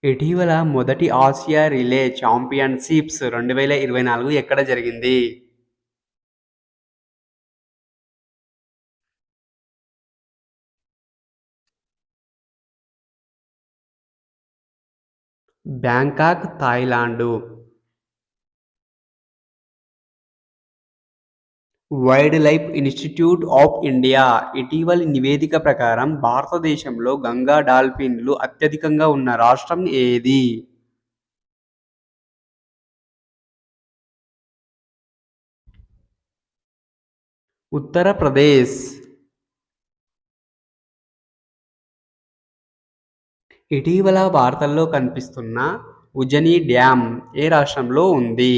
ఇటీవల మొదటి Asia relay championships 2024 ఎక్కడ జరిగింది? Bangkok, థాయిలాండు. Wild life institute of India ఇటీవలి నివేదిక ప్రకారం భారతదేశంలో గంగా డాల్ఫిన్‌లు అత్యధికంగా ఉన్న రాష్ట్రం ఏది? ఉత్తరప్రదేశ్. ఇటీవల వార్తల్లో కనిపిస్తున్న ఉజని డ్యామ్ ఏ రాష్ట్రంలో ఉంది?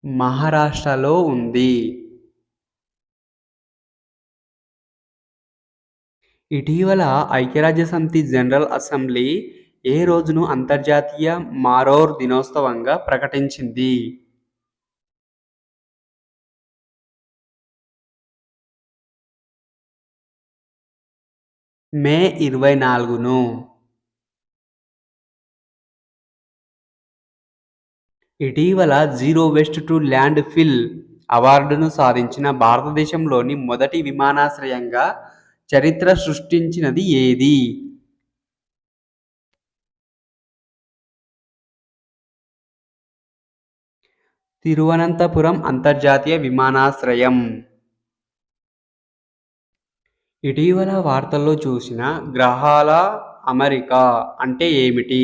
మహారాష్ట్రలో ఉంది. ఇటీవల ఐక్యరాజ్యసమితి జనరల్ అసెంబ్లీ ఏ రోజును అంతర్జాతీయ మారోర్ దినోత్సవంగా ప్రకటించింది? మే 24ను. ఇటీవల zero waste to land fill అవార్డును సాధించిన భారతదేశంలోని మొదటి విమానాశ్రయంగా చరిత్ర సృష్టించినది ఏది? తిరువనంతపురం అంతర్జాతీయ విమానాశ్రయం. ఇటీవల వార్తల్లో చూసిన గ్రహాల అమరిక అంటే ఏమిటి?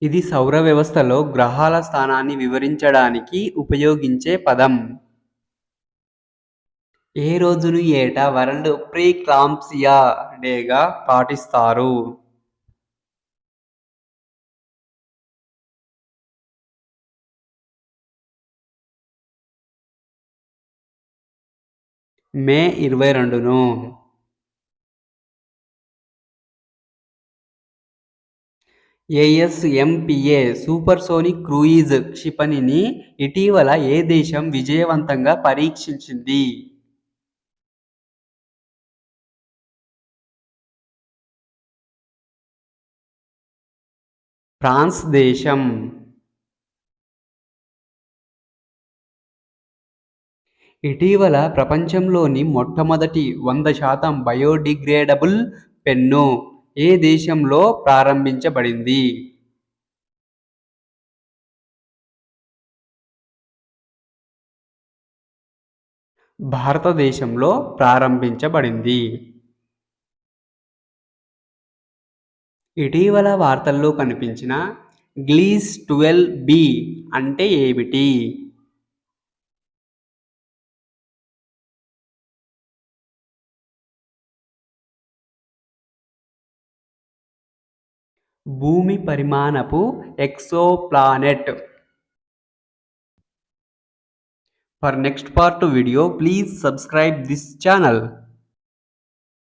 ఇది సౌర వ్యవస్థలో గ్రహాల స్థానాన్ని వివరించడానికి ఉపయోగించే పదం. ఏ రోజును ఏటా వరల్డ్ ప్రీక్లాంప్సియా డేగా పాటిస్తారు? మే 22ను. ఏఎస్ఎంపిఏ సూపర్సోనిక్ క్రూయిజ్ క్షిపణిని ఇటీవల ఏ దేశం విజయవంతంగా పరీక్షించింది? ఫ్రాన్స్ దేశం. ఇటీవల ప్రపంచంలోని మొట్టమొదటి 100% బయోడిగ్రేడబుల్ పెన్ను ఏ దేశంలో ప్రారంభించబడింది? భారతదేశంలో ప్రారంభించబడింది. ఇటీవల వార్తల్లో కనిపించిన గ్లీస్ 12బి అంటే ఏమిటి? భూమి పరిమాణపు exoplanet. For next part video, please subscribe this channel.